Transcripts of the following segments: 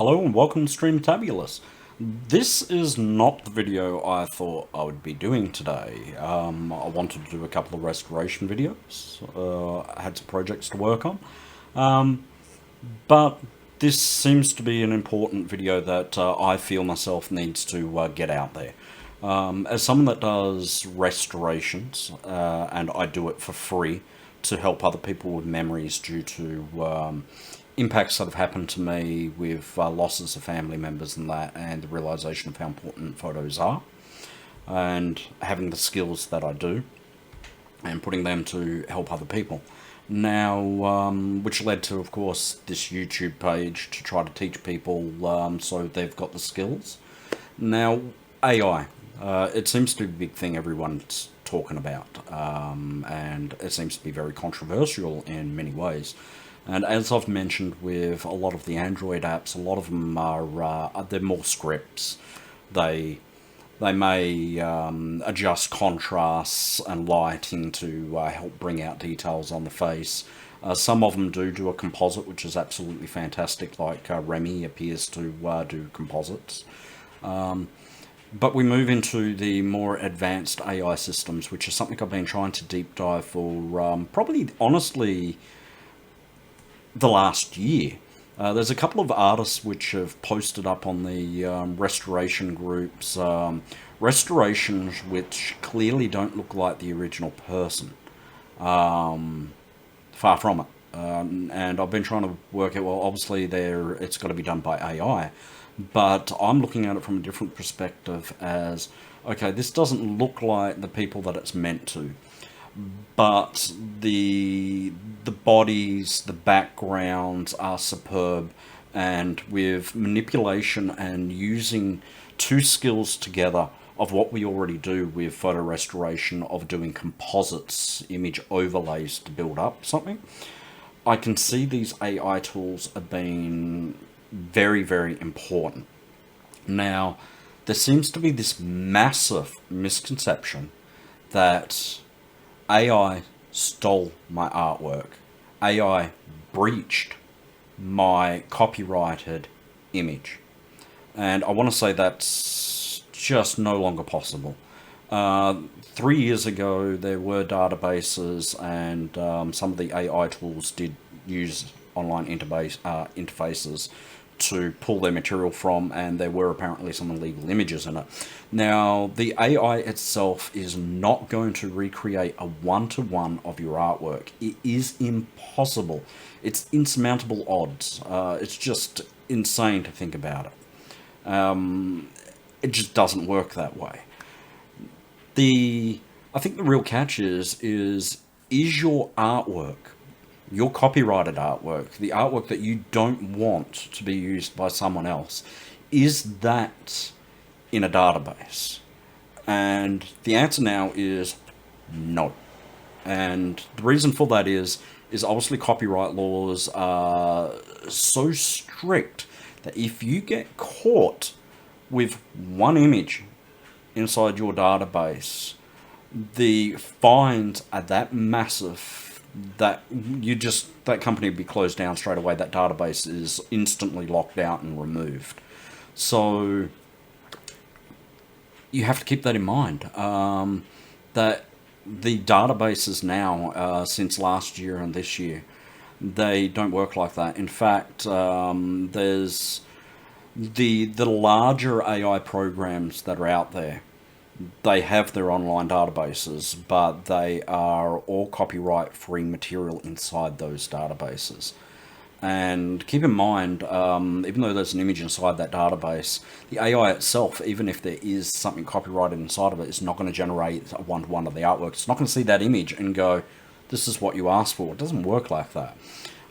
Hello and welcome to Streamtabulous. This is not the video I thought I would be doing today. I wanted to do a couple of restoration videos. I had some projects to work on. But this seems to be an important video that I feel myself needs to get out there. As someone that does restorations, and I do it for free to help other people with memories due to impacts that have happened to me with losses of family members and the realization of how important photos are, and having the skills that I do, and putting them to help other people. Now, which led to, of course, this YouTube page to try to teach people so they've got the skills. Now, AI. It seems to be a big thing everyone's talking about, and it seems to be very controversial in many ways. And as I've mentioned with a lot of the Android apps, a lot of them are they're more scripts. They may adjust contrasts and lighting to help bring out details on the face. Some of them do a composite, which is absolutely fantastic, like Remy appears to do composites. But we move into the more advanced AI systems, which is something I've been trying to deep dive for probably, honestly, the last year. There's a couple of artists which have posted up on the restoration groups restorations which clearly don't look like the original person. Far from it. And I've been trying to work out, well, obviously it's got to be done by AI, but I'm looking at it from a different perspective as, okay, this doesn't look like the people that it's meant to. But the bodies, the backgrounds are superb, and with manipulation and using two skills together of what we already do with photo restoration, of doing composites, image overlays to build up something, I can see these AI tools are being very, very important. Now, there seems to be this massive misconception that AI stole my artwork. AI breached my copyrighted image. And I want to say that's just no longer possible. 3 years ago, there were databases, and some of the AI tools did use online interfaces to pull their material from, and there were apparently some illegal images in it. Now, the AI itself is not going to recreate a one-to-one of your artwork. It is impossible. It's insurmountable odds. It's just insane to think about it. It just doesn't work that way. I think the real catch is your artwork, your copyrighted artwork, the artwork that you don't want to be used by someone else, is that in a database? And the answer now is no. And the reason for that is obviously copyright laws are so strict that if you get caught with one image inside your database, the fines are that massive that that company would be closed down straight away. That database is instantly locked out and removed. So you have to keep that in mind. That the databases now, since last year and this year, they don't work like that. In fact, there's the larger AI programs that are out there. They have their online databases, but they are all copyright-free material inside those databases. And keep in mind, even though there's an image inside that database, the AI itself, even if there is something copyrighted inside of it, is not going to generate a one-to-one of the artwork. It's not going to see that image and go, this is what you asked for. It doesn't work like that.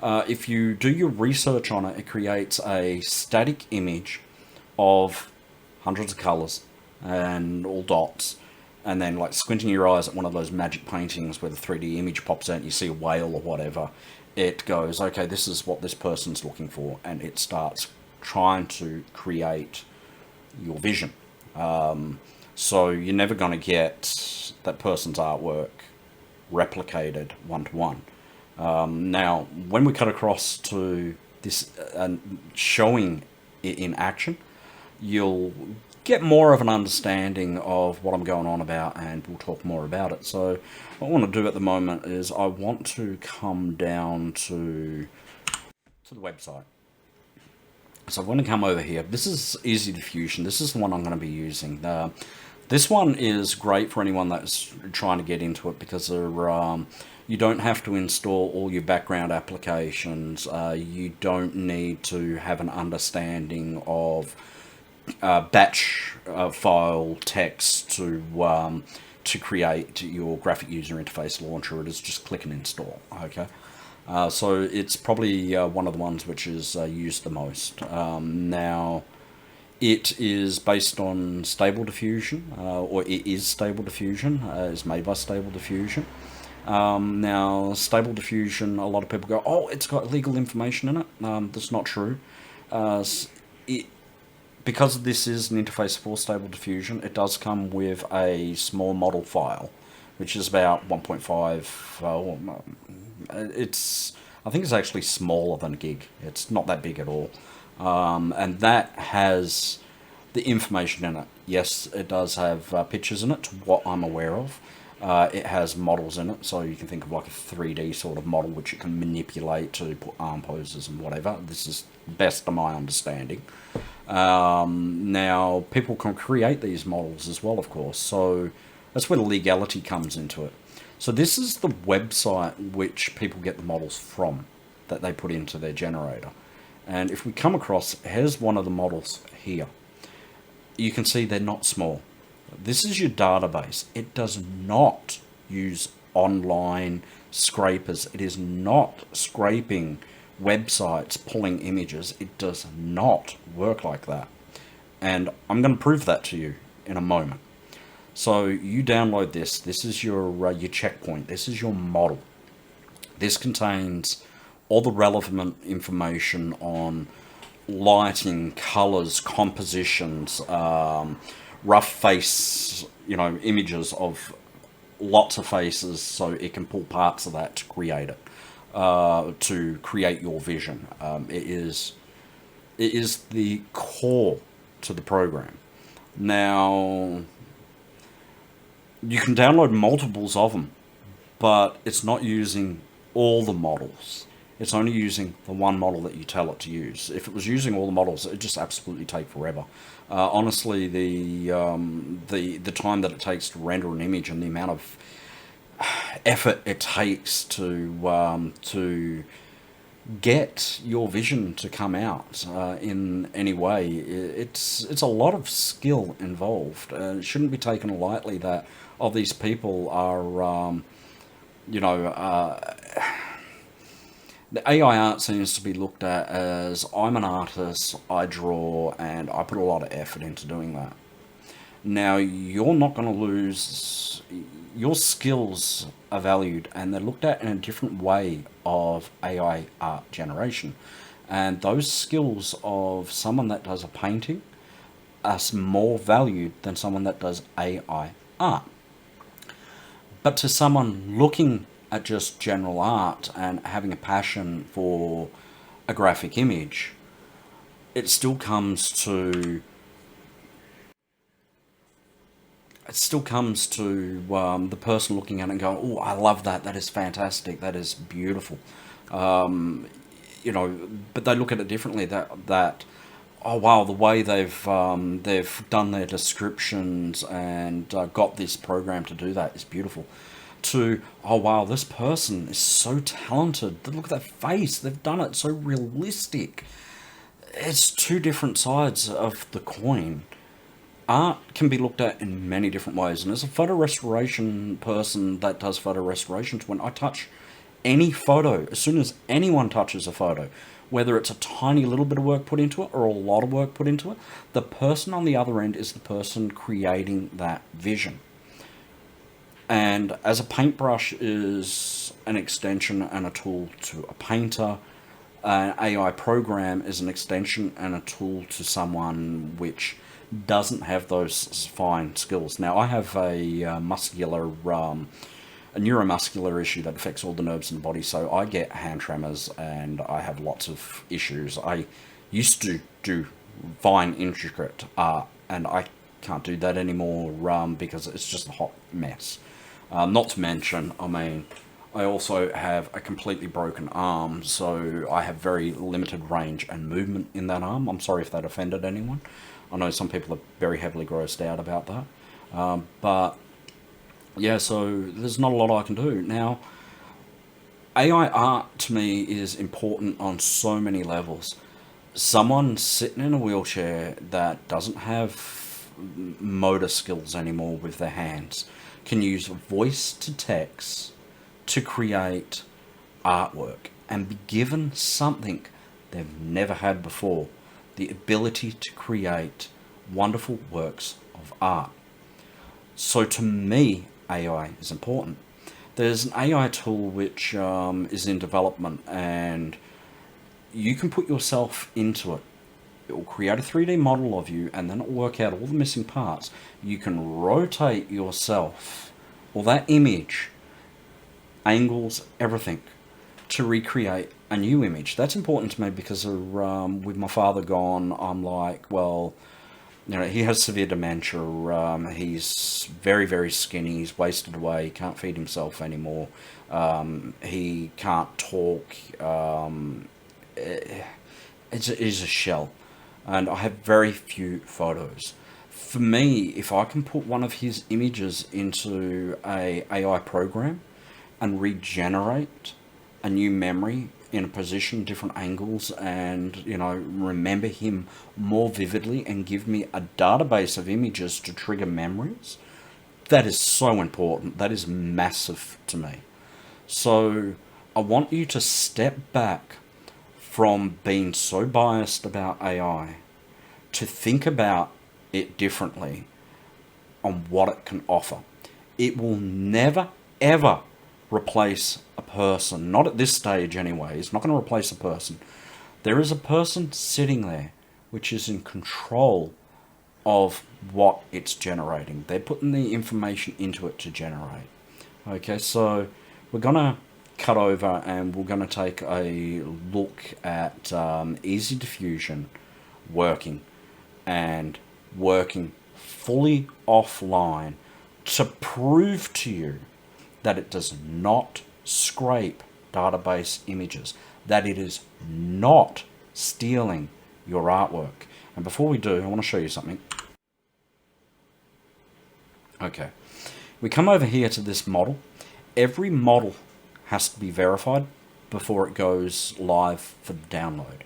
If you do your research on it, it creates a static image of hundreds of colors and all dots, and then like squinting your eyes at one of those magic paintings where the 3D image pops out and you see a whale or whatever, it goes, okay, this is what this person's looking for, and it starts trying to create your vision. So you're never going to get that person's artwork replicated one-to-one. Now, when we cut across to this showing in action, you'll get more of an understanding of what I'm going on about, and we'll talk more about it. So what I want to do at the moment is I want to come down to the website. So I'm going to come over here. This is Easy Diffusion. This is the one I'm going to be using. This one is great for anyone that's trying to get into it, because you don't have to install all your background applications. You don't need to have an understanding of batch file text to create your graphic user interface launcher. It is just click and install. Okay. So it's probably one of the ones which is used the most. Now, it is based on Stable Diffusion, or it is Stable Diffusion. It's made by Stable Diffusion. Now, Stable Diffusion, a lot of people go, oh, it's got legal information in it. That's not true. Because this is an interface for Stable Diffusion, it does come with a small model file, which is about 1.5. I think it's actually smaller than a gig. It's not that big at all. And that has the information in it. Yes, it does have pictures in it, to what I'm aware of. It has models in it, so you can think of like a 3D sort of model which you can manipulate to put arm poses and whatever. This is best to my understanding. Now, people can create these models as well, of course, so that's where the legality comes into it. So this is the website which people get the models from, that they put into their generator. And if we come across, here's one of the models here. You can see they're not small. This is your database. It does not use online scrapers. It is not scraping websites, pulling images. It does not work like that. And I'm going to prove that to you in a moment. So you download this. This is your checkpoint. This is your model. This contains all the relevant information on lighting, colors, compositions, rough face, images of lots of faces, so it can pull parts of that to create it, to create your vision. It is the core to the program. Now, you can download multiples of them, but it's not using all the models. It's only using the one model that you tell it to use. If it was using all the models, it'd just absolutely take forever. Honestly, the time that it takes to render an image and the amount of effort it takes to get your vision to come out in any way, it's a lot of skill involved. It shouldn't be taken lightly that these people are, the AI art seems to be looked at as, I'm an artist, I draw, and I put a lot of effort into doing that. Now, you're not going to lose, your skills are valued, and they're looked at in a different way of AI art generation. And those skills of someone that does a painting are more valued than someone that does AI art. But to someone looking at just general art and having a passion for a graphic image, it still comes to the person looking at it and going, oh, I love that, that is fantastic, that is beautiful. But they look at it differently, that oh wow, the way they've done their descriptions and got this program to do that is beautiful. To, oh wow, this person is so talented. Look at that face. They've done it so realistic. It's two different sides of the coin. Art can be looked at in many different ways. And as a photo restoration person that does photo restorations, when I touch any photo, as soon as anyone touches a photo, whether it's a tiny little bit of work put into it or a lot of work put into it, the person on the other end is the person creating that vision. And as a paintbrush is an extension and a tool to a painter, an AI program is an extension and a tool to someone which doesn't have those fine skills. Now, I have a neuromuscular issue that affects all the nerves in the body, so I get hand tremors and I have lots of issues. I used to do fine, intricate art, and I can't do that anymore because it's just a hot mess. Not to mention, I mean, I also have a completely broken arm, so I have very limited range and movement in that arm. I'm sorry if that offended anyone. I know some people are very heavily grossed out about that. But yeah, so there's not a lot I can do. Now, AI art to me is important on so many levels. Someone sitting in a wheelchair that doesn't have motor skills anymore with their hands can use voice to text to create artwork and be given something they've never had before, the ability to create wonderful works of art. So to me, AI is important. There's an AI tool which is in development, and you can put yourself into it. It will create a 3D model of you, and then it will work out all the missing parts. You can rotate yourself, or that image, angles, everything, to recreate a new image. That's important to me because with my father gone, I'm like, well, you know, he has severe dementia. He's very, very skinny. He's wasted away. He can't feed himself anymore. He can't talk. It's a shell. And I have very few photos. For me, if I can put one of his images into a AI program and regenerate a new memory in a position, different angles, and, you know, remember him more vividly and give me a database of images to trigger memories, that is so important. That is massive to me. So I want you to step back from being so biased about AI to think about it differently on what it can offer. It will never, ever replace a person. Not at this stage anyway. It's not going to replace a person. There is a person sitting there which is in control of what it's generating. They're putting the information into it to generate. Okay, so we're going to cut over and we're going to take a look at Easy Diffusion working and working fully offline to prove to you that it does not scrape database images, that it is not stealing your artwork. And before we do, I want to show you something. Okay, we come over here to this model. Every model has to be verified before it goes live for download.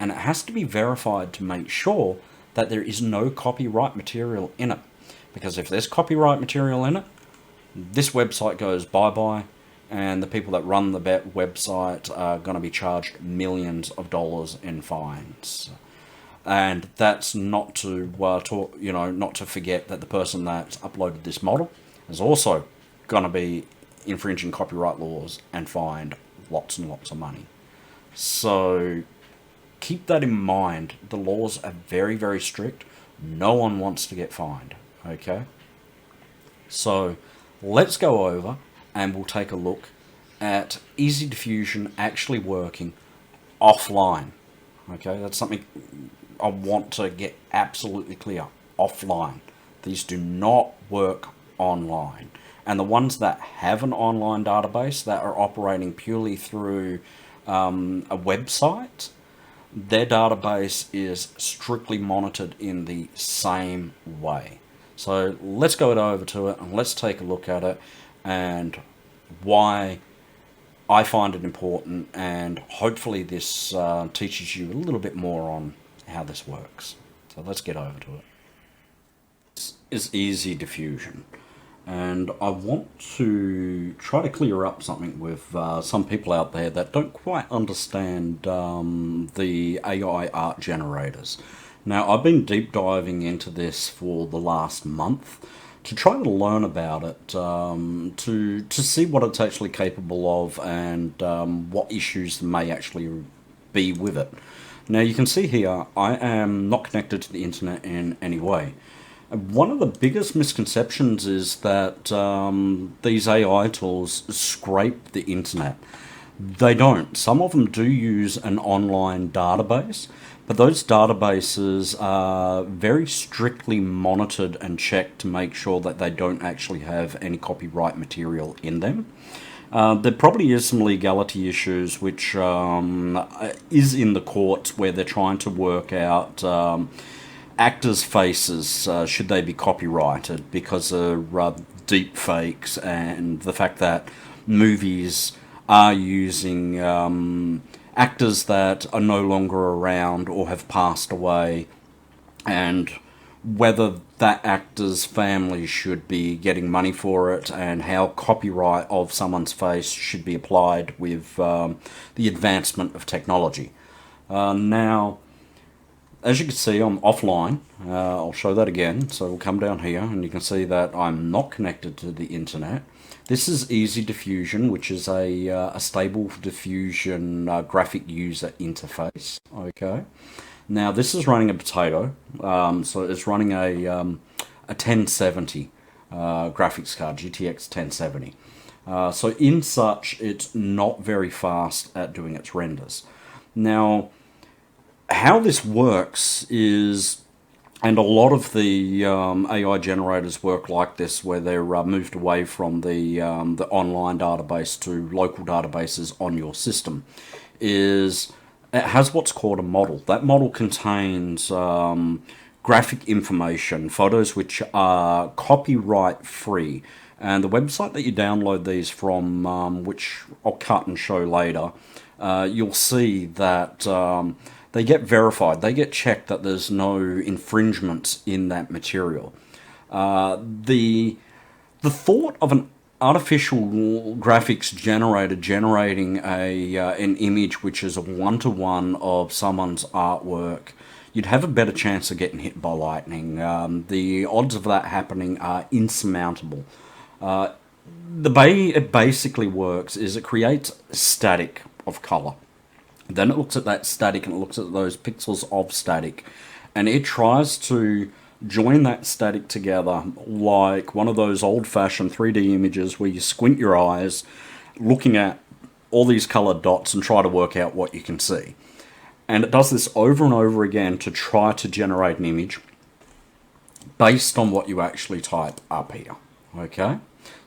And it has to be verified to make sure that there is no copyright material in it. Because if there's copyright material in it, this website goes bye-bye, and the people that run the website are going to be charged millions of dollars in fines. And that's not to not to forget that the person that uploaded this model is also going to be infringing copyright laws and fined lots and lots of money. So keep that in mind. The laws are very, very strict. No one wants to get fined. Okay? So let's go over and we'll take a look at Easy Diffusion actually working offline. Okay, that's something I want to get absolutely clear. Offline. These do not work online. And the ones that have an online database that are operating purely through a website, their database is strictly monitored in the same way. So let's go over to it and let's take a look at it and why I find it important, and hopefully this teaches you a little bit more on how this works. So let's get over to it. This is Easy Diffusion, and I want to try to clear up something with some people out there that don't quite understand the AI art generators. Now, I've been deep diving into this for the last month to try to learn about it, to see what it's actually capable of and what issues may actually be with it. Now, you can see here, I am not connected to the internet in any way. One of the biggest misconceptions is that these AI tools scrape the internet. They don't. Some of them do use an online database, But those databases are very strictly monitored and checked to make sure that they don't actually have any copyright material in them. There probably is some legality issues, which is in the courts where they're trying to work out actors' faces, should they be copyrighted, because of deep fakes and the fact that movies are using actors that are no longer around or have passed away, and whether that actor's family should be getting money for it, and how copyright of someone's face should be applied with the advancement of technology. Now, as you can see, I'm offline. I'll show that again. So we'll come down here, and you can see that I'm not connected to the internet. This is Easy Diffusion, which is a stable diffusion graphic user interface. Okay. Now this is running a potato, so it's running a 1070 graphics card, GTX 1070. So in such, it's not very fast at doing its renders. Now, how this works is, and a lot of the AI generators work like this, where they're moved away from the online database to local databases on your system, is it has what's called a model. That model contains graphic information, photos which are copyright free. And the website that you download these from, which I'll cut and show later, you'll see that they get verified. They get checked that there's no infringements in that material. The thought of an artificial graphics generator generating an image which is a one-to-one of someone's artwork, you'd have a better chance of getting hit by lightning. The odds of that happening are insurmountable. The way it basically works is it creates static of color. Then it looks at that static and it looks at those pixels of static, and it tries to join that static together like one of those old-fashioned 3D images where you squint your eyes looking at all these colored dots and try to work out what you can see. And it does this over and over again to try to generate an image based on what you actually type up here. Okay,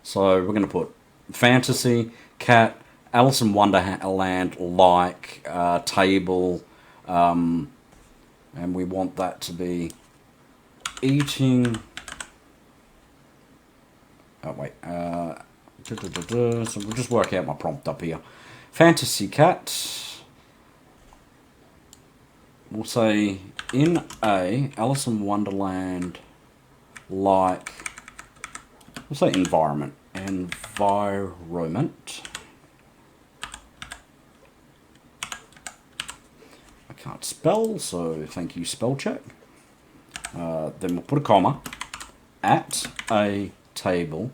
so we're going to put fantasy, cat, Alice in Wonderland like table, and we want that to be eating. Oh wait, so we'll just work out my prompt up here. Fantasy cat. We'll say in a Alice in Wonderland like. We'll say environment. Environment. Can't spell, so thank you, spell check. Then we'll put a comma at a table.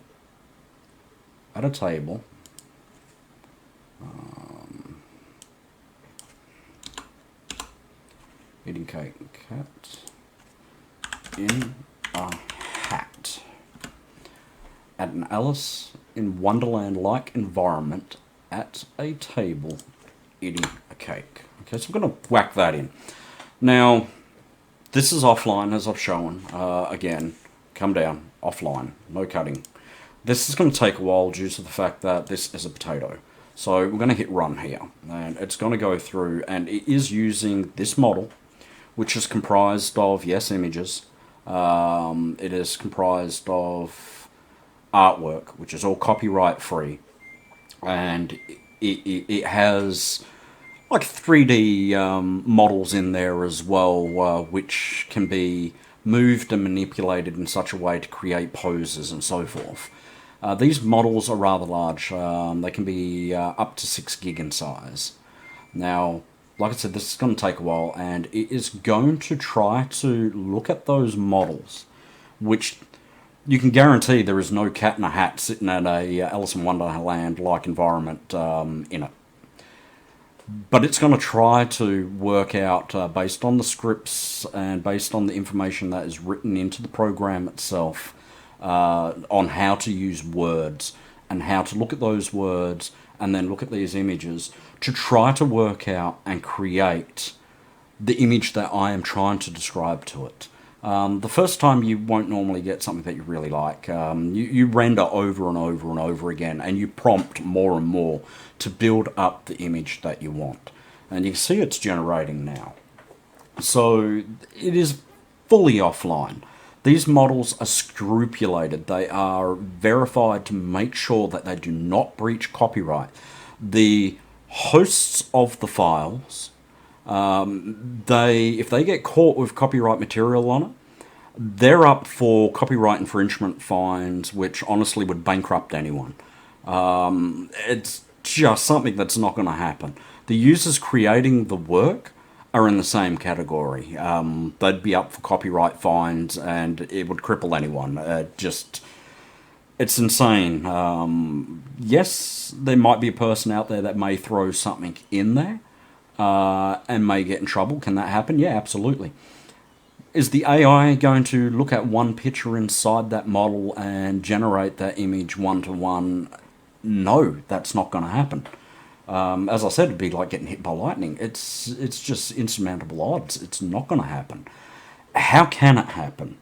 Eating cake, cat in a hat. At an Alice in Wonderland-like environment at a table eating a cake. Okay, so I'm going to whack that in. Now, this is offline, as I've shown. Again, come down, offline, no cutting. This is going to take a while due to the fact that this is a potato. So we're going to hit run here, and it's going to go through, and it is using this model, which is comprised of, yes, images. It is comprised of artwork, which is all copyright free, and it has like 3D models in there as well, which can be moved and manipulated in such a way to create poses and so forth. These models are rather large. They can be up to 6 gig in size. Now, like I said, this is going to take a while, and it is going to try to look at those models, which you can guarantee there is no cat in a hat sitting at a Alice in Wonderland-like environment in it. But it's going to try to work out, based on the scripts and based on the information that is written into the program itself, on how to use words and how to look at those words and then look at these images to try to work out and create the image that I am trying to describe to it. The first time you won't normally get something that you really like. You render over and over and over again, and you prompt more and more to build up the image that you want. And you can see it's generating now. So it is fully offline. These models are scrupulated. They are verified to make sure that they do not breach copyright. The hosts of the files, if they get caught with copyright material on it, they're up for copyright infringement fines, which honestly would bankrupt anyone. It's just something that's not going to happen. The users creating the work are in the same category. They'd be up for copyright fines, and it would cripple anyone. It's insane. Yes, there might be a person out there that may throw something in there and may get in trouble. Can that happen? Yeah, absolutely. Is the AI going to look at one picture inside that model and generate that image one-to-one? No, that's not going to happen. As I said, it'd be like getting hit by lightning. It's just insurmountable odds. It's not going to happen. How can it happen?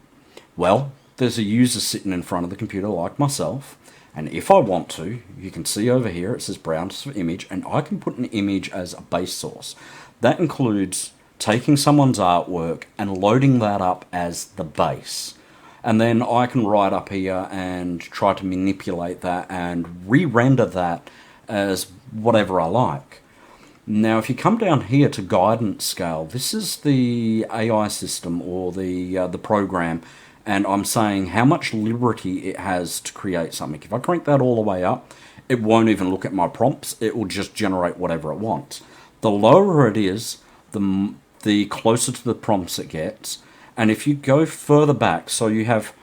Well, there's a user sitting in front of the computer like myself, and if I want to, you can see over here, it says browse for image, and I can put an image as a base source. That includes taking someone's artwork and loading that up as the base. And then I can write up here and try to manipulate that and re-render that as whatever I like. Now, if you come down here to guidance scale, this is the AI system or the program, and I'm saying how much liberty it has to create something. If I crank that all the way up, it won't even look at my prompts. It will just generate whatever it wants. The lower it is, the closer to the prompts it gets. And if you go further back, so you have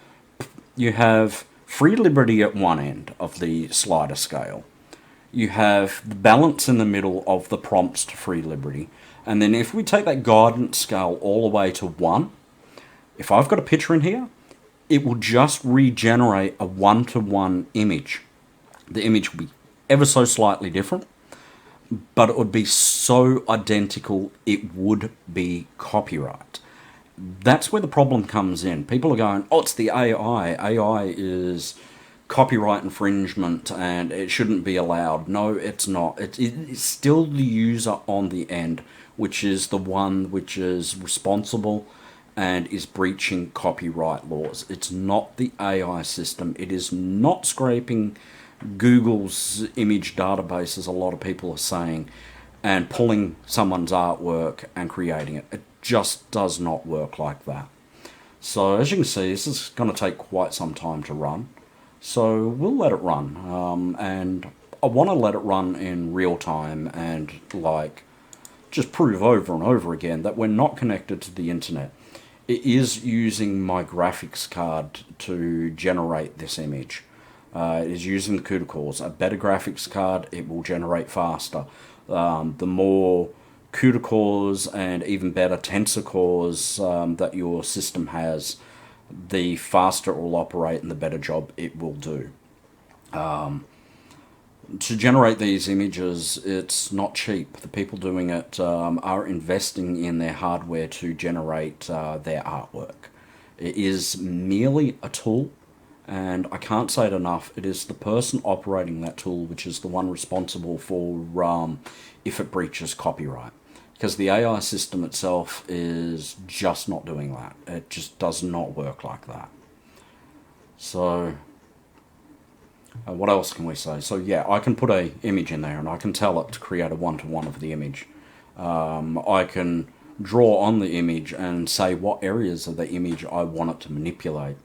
free liberty at one end of the slider scale. You have the balance in the middle of the prompts to free liberty. And then if we take that guidance scale all the way to 1, if I've got a picture in here, it will just regenerate a one-to-one image. The image will be ever so slightly different, but it would be so identical it would be copyright. That's where the problem comes in. People are going, oh, it's the AI. AI is copyright infringement and it shouldn't be allowed. No, it's not. It's still the user on the end, which is the one which is responsible and is breaching copyright laws. It's not the AI system. It is not scraping Google's image database, as a lot of people are saying, and pulling someone's artwork and creating it. It just does not work like that. So as you can see, this is going to take quite some time to run. So we'll let it run. And I want to let it run in real time and just prove over and over again that we're not connected to the internet. It is using my graphics card to generate this image. It is using the CUDA cores. A better graphics card, it will generate faster. The more CUDA cores and even better tensor cores that your system has, the faster it will operate and the better job it will do. To generate these images, it's not cheap. The people doing it are investing in their hardware to generate their artwork. It is merely a tool, and I can't say it enough, it is the person operating that tool which is the one responsible for if it breaches copyright. Because the AI system itself is just not doing that. It just does not work like that. So what else can we say? So yeah, I can put a image in there and I can tell it to create a one-to-one of the image. I can draw on the image and say what areas of the image I want it to manipulate.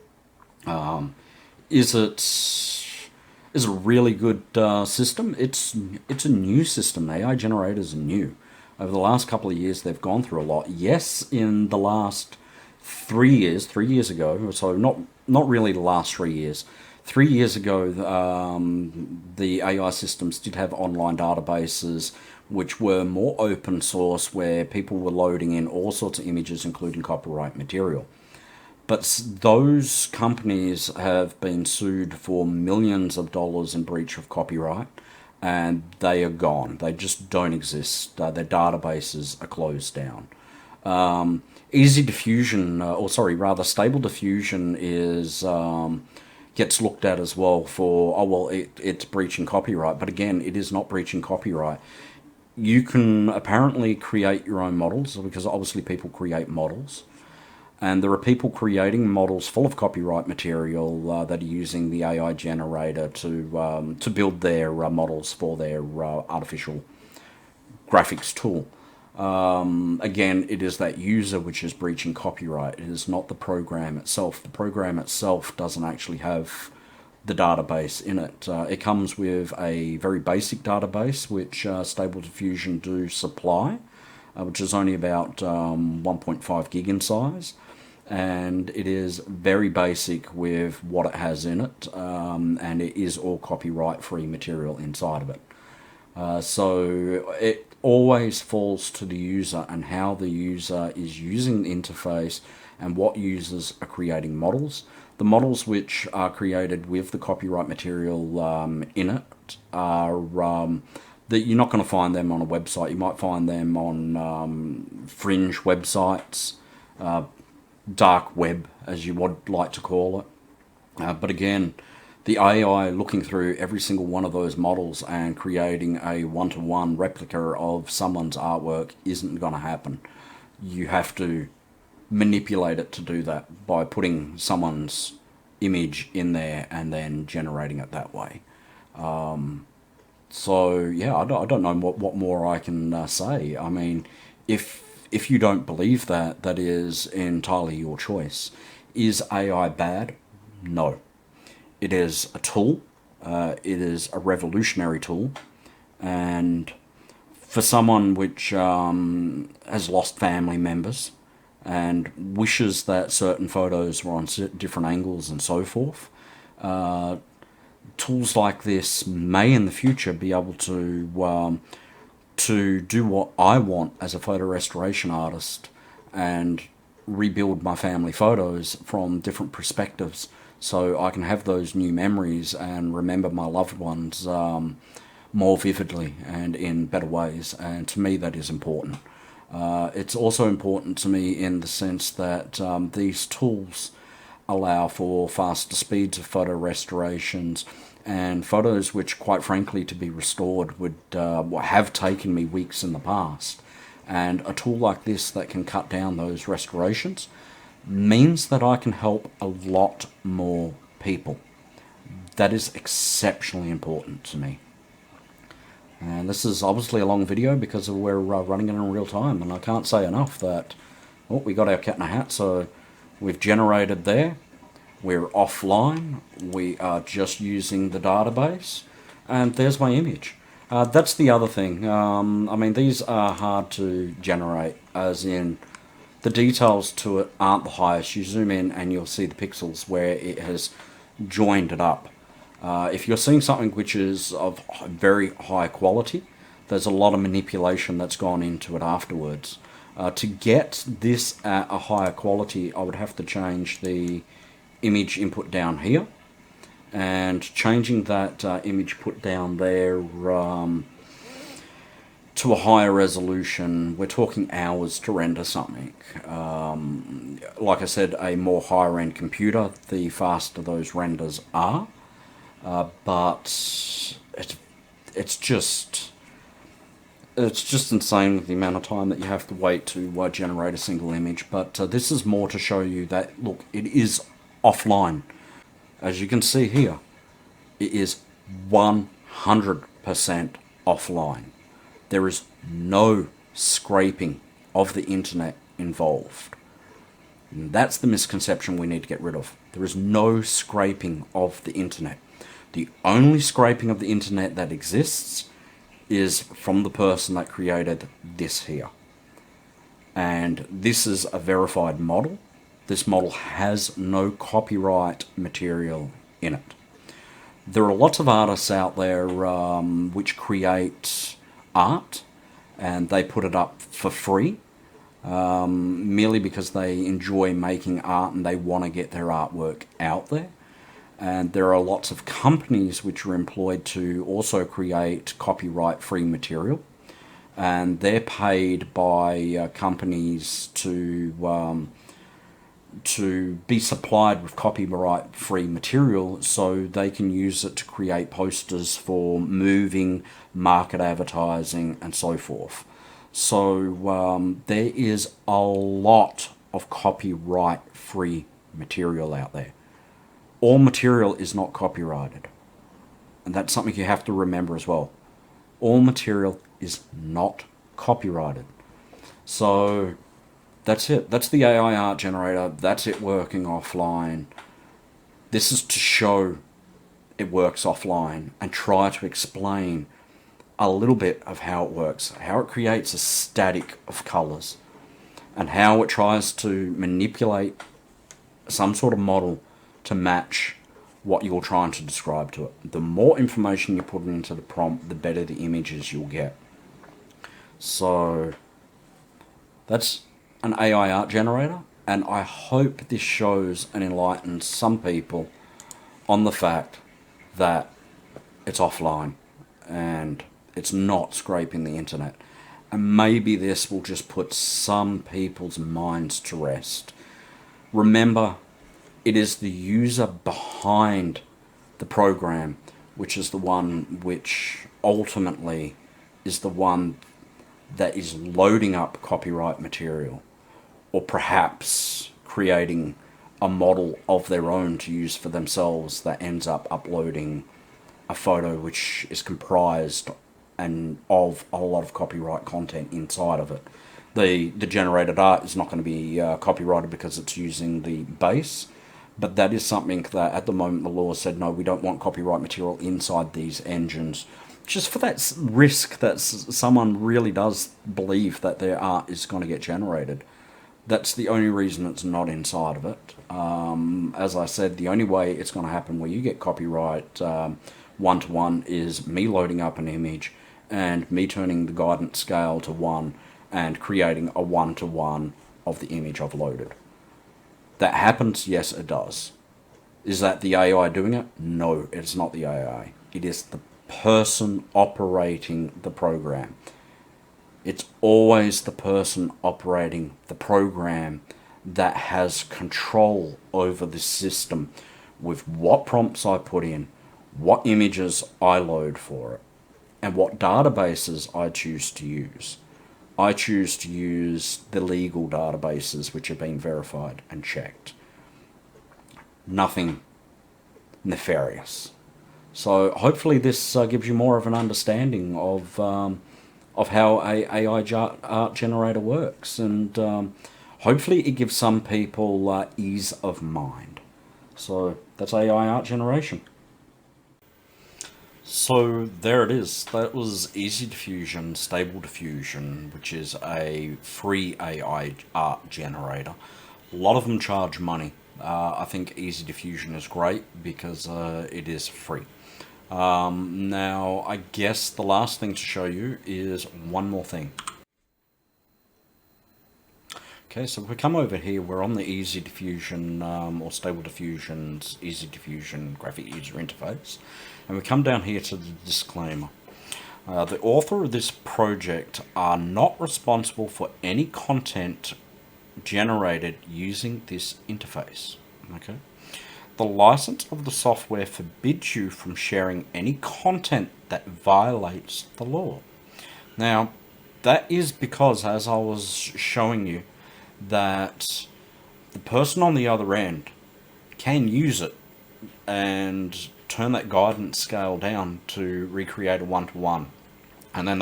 Is it a really good system? It's a new system. AI generators are new. Over the last couple of years, they've gone through a lot. Yes, in the last 3 years ago, so not really the last 3 years. 3 years ago, the AI systems did have online databases which were more open source, where people were loading in all sorts of images, including copyright material. But those companies have been sued for millions of dollars in breach of copyright, and they are gone. They just don't exist. Their databases are closed down. Easy diffusion, or sorry, rather stable diffusion is gets looked at as well for, oh well, it's breaching copyright, but again, it is not breaching copyright. You can apparently create your own models, because obviously people create models, and there are people creating models full of copyright material that are using the AI generator to build their models for their artificial graphics tool. Again, it is that user which is breaching copyright. It is not the program itself. The program itself doesn't actually have the database in it. It comes with a very basic database which Stable Diffusion do supply, which is only about 1.5 gig in size, and it is very basic with what it has in it, and it is all copyright free material inside of it. So it always falls to the user and how the user is using the interface and what users are creating models. The models which are created with the copyright material in it are that you're not going to find them on a website. You might find them on fringe websites, dark web, as you would like to call it. But again, the AI looking through every single one of those models and creating a one-to-one replica of someone's artwork isn't going to happen. You have to manipulate it to do that by putting someone's image in there and then generating it that way. So yeah, I don't know what more I can say. I mean, if you don't believe that, that is entirely your choice. Is AI bad? No. It is a tool. It is a revolutionary tool, and for someone which has lost family members and wishes that certain photos were on different angles and so forth, tools like this may in the future be able to do what I want as a photo restoration artist and rebuild my family photos from different perspectives, so I can have those new memories and remember my loved ones more vividly and in better ways. And to me, that is important. It's also important to me in the sense that these tools allow for faster speeds of photo restorations, and photos which, quite frankly, to be restored would have taken me weeks in the past. And a tool like this that can cut down those restorations means that I can help a lot more people. That is exceptionally important to me. And this is obviously a long video because we're running it in real time, and I can't say enough that, oh, we got our cat in a hat, so we've generated there, we're offline, we are just using the database, and there's my image. That's the other thing. I mean, these are hard to generate, as in the details to it aren't the highest. You zoom in and you'll see the pixels where it has joined it up. If you're seeing something which is of very high quality, there's a lot of manipulation that's gone into it afterwards. To get this at a higher quality, I would have to change the image input down here, and changing that image put down there to a higher resolution, we're talking hours to render something. Like I said, a more higher end computer, the faster those renders are. But it's just insane with the amount of time that you have to wait to generate a single image. But this is more to show you that, look, it is offline. As you can see here, it is 100% offline. There is no scraping of the internet involved. And that's the misconception we need to get rid of. There is no scraping of the internet. The only scraping of the internet that exists is from the person that created this here. And this is a verified model. This model has no copyright material in it. There are lots of artists out there which create art, and they put it up for free merely because they enjoy making art and they want to get their artwork out there. And there are lots of companies which are employed to also create copyright-free material. and they're paid by companies to be supplied with copyright-free material so they can use it to create posters for moving, market advertising, and so forth. So there is a lot of copyright-free material out there. All material is not copyrighted. And that's something you have to remember as well. All material is not copyrighted. So that's it. That's the AI art generator. That's it working offline. This is to show it works offline and try to explain a little bit of how it works, how it creates a static of colors, and how it tries to manipulate some sort of model to match what you're trying to describe to it. The more information you put into the prompt, the better the images you'll get. So that's an AI art generator, and I hope this shows and enlightens some people on the fact that it's offline and it's not scraping the internet. And maybe this will just put some people's minds to rest. Remember, it is the user behind the program which is the one which ultimately is the one that is loading up copyright material, or perhaps creating a model of their own to use for themselves that ends up uploading a photo which is comprised and of a lot of copyright content inside of it. The generated art is not going to be copyrighted because it's using the base, but that is something that at the moment the law said no, we don't want copyright material inside these engines, just for that risk that someone really does believe that their art is going to get generated. That's the only reason it's not inside of it. As I said, the only way it's going to happen where you get copyright one-to-one is me loading up an image and me turning the guidance scale to 1 and creating a one-to-one of the image I've loaded. That happens? Yes, it does. Is that the AI doing it? No, it's not the AI. It is the person operating the program. It's always the person operating the program that has control over the system with what prompts I put in, what images I load for it, and what databases I choose to use. I choose to use the legal databases which have been verified and checked. Nothing nefarious. So hopefully this gives you more of an understanding of how a AI art generator works, and hopefully it gives some people ease of mind. So that's AI art generation. So there it is. That was Easy Diffusion, Stable Diffusion, which is a free AI art generator. A lot of them charge money. I think Easy Diffusion is great because it is free. Now, I guess the last thing to show you is one more thing. Okay, so if we come over here, we're on the Easy Diffusion or Stable Diffusion's Easy Diffusion graphic user interface, and we come down here to the disclaimer. The author of this project are not responsible for any content generated using this interface. Okay. The license of the software forbids you from sharing any content that violates the law. Now, that is because, as I was showing you, that the person on the other end can use it and turn that guidance scale down to recreate a one-to-one, and then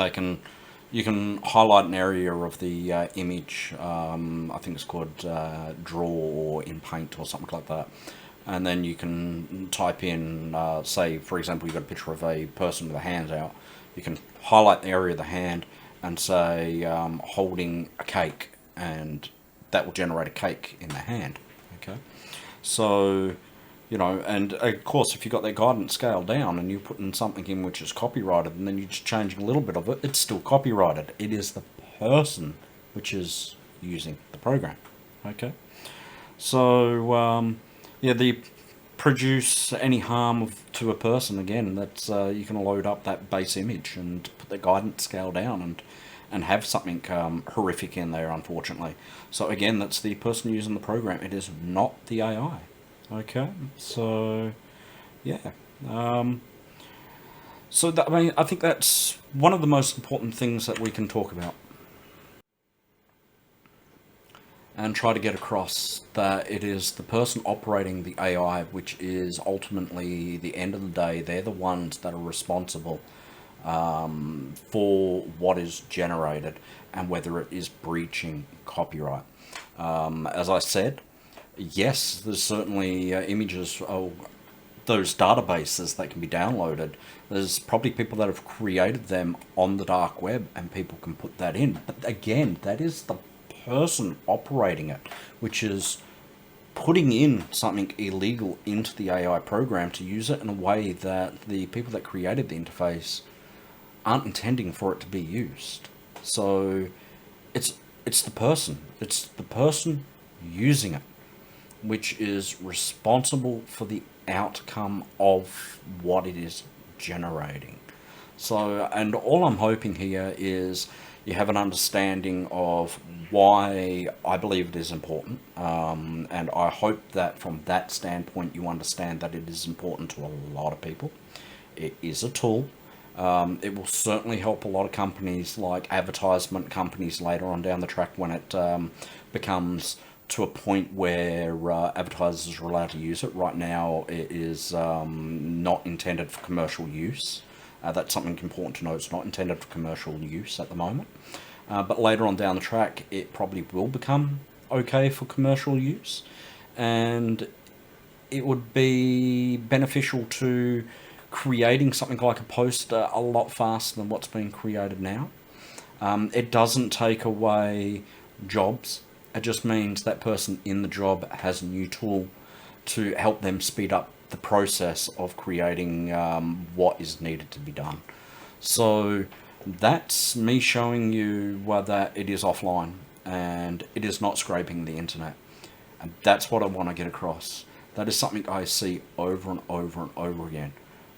you can highlight an area of the image. I think it's called draw or in paint or something like that, and then you can type in say for example you've got a picture of a person with a hand out. You can highlight the area of the hand and say holding a cake, and that will generate a cake in the hand. Okay, so and of course if you've got that guidance scale down and you're putting something in which is copyrighted and then you're just changing a little bit of it, it's still copyrighted. It is the person which is using the program. Okay, so yeah, the produce any harm to a person, again, that's you can load up that base image and put the guidance scale down and have something horrific in there, unfortunately. So again, that's the person using the program. It is not the AI. Okay, so yeah. So that, I mean, I think that's one of the most important things that we can talk about, and try to get across that it is the person operating the AI, which is ultimately, the end of the day, they're the ones that are responsible for what is generated and whether it is breaching copyright. As I said, yes, there's certainly images of those databases that can be downloaded. There's probably people that have created them on the dark web and people can put that in. But again, that is the person operating it, which is putting in something illegal into the AI program to use it in a way that the people that created the interface aren't intending for it to be used. So it's the person using it which is responsible for the outcome of what it is generating. So, and all I'm hoping here is you have an understanding of why I believe it is important, and I hope that from that standpoint you understand that it is important to a lot of people. It is a tool. It will certainly help a lot of companies, like advertisement companies, later on down the track when it becomes to a point where advertisers are allowed to use it. Right now it is not intended for commercial use. That's something important to note. It's not intended for commercial use at the moment. But later on down the track, it probably will become okay for commercial use. And it would be beneficial to creating something like a poster a lot faster than what's being created now. It doesn't take away jobs. It just means that person in the job has a new tool to help them speed up the process of creating what is needed to be done. So that's me showing you that it is offline and it is not scraping the internet. And that's what I want to get across. That is something I see over and over and over again.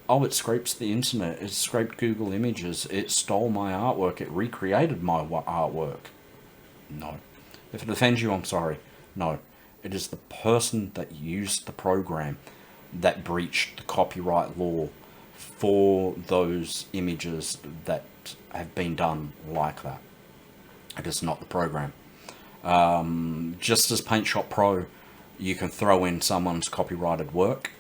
Oh, it scrapes the internet. It scraped Google Images. It stole my artwork. It recreated my artwork. No. If it offends you, I'm sorry. No. It is the person that used the program that breached the copyright law for those images that have been done like that. It is not the program. Just as Paint Shop Pro, you can throw in someone's copyrighted work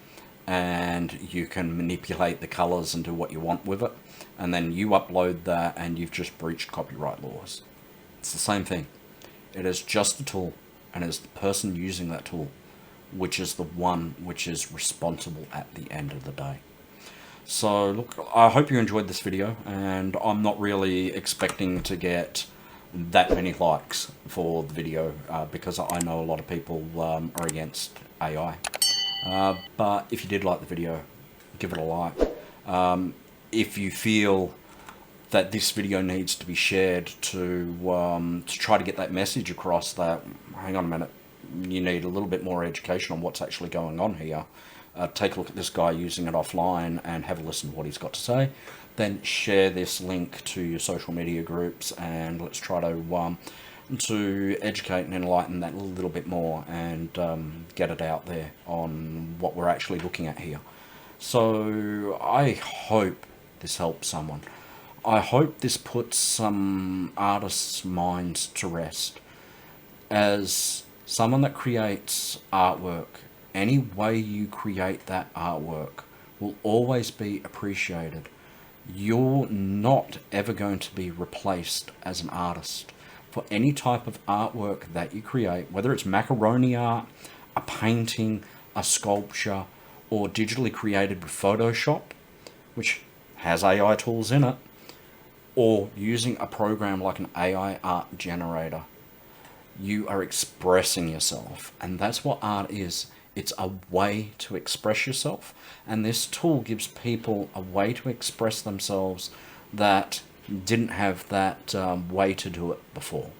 and you can manipulate the colors and do what you want with it, and then you upload that and you've just breached copyright laws. It's the same thing. It is just a tool, and it is the person using that tool which is the one which is responsible at the end of the day. So look, I hope you enjoyed this video, and I'm not really expecting to get that many likes for the video because I know a lot of people are against AI. But if you did like the video, give it a like. If you feel that this video needs to be shared to try to get that message across that, hang on a minute, you need a little bit more education on what's actually going on here. Take a look at this guy using it offline and have a listen to what he's got to say. Then share this link to your social media groups, and let's try to educate and enlighten that a little bit more and get it out there on what we're actually looking at here. So I hope this helps someone. I hope this puts some artists' minds to rest. As someone that creates artwork, any way you create that artwork will always be appreciated. You're not ever going to be replaced as an artist. For any type of artwork that you create, whether it's macaroni art, a painting, a sculpture, or digitally created with Photoshop, which has AI tools in it, or using a program like an AI art generator, you are expressing yourself. And that's what art is. It's a way to express yourself. And this tool gives people a way to express themselves that didn't have that way to do it before.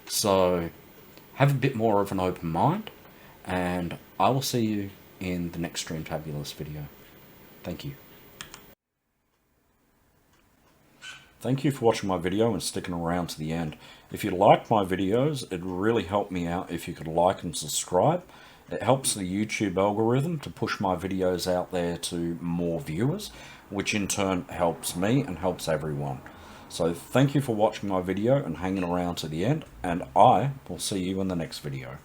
So have a bit more of an open mind, and I will see you in the next Streamtabulous video. Thank you. Thank you for watching my video and sticking around to the end. If you like my videos, it'd really help me out if you could like and subscribe. It helps the YouTube algorithm to push my videos out there to more viewers, which in turn helps me and helps everyone. So thank you for watching my video and hanging around to the end, and I will see you in the next video.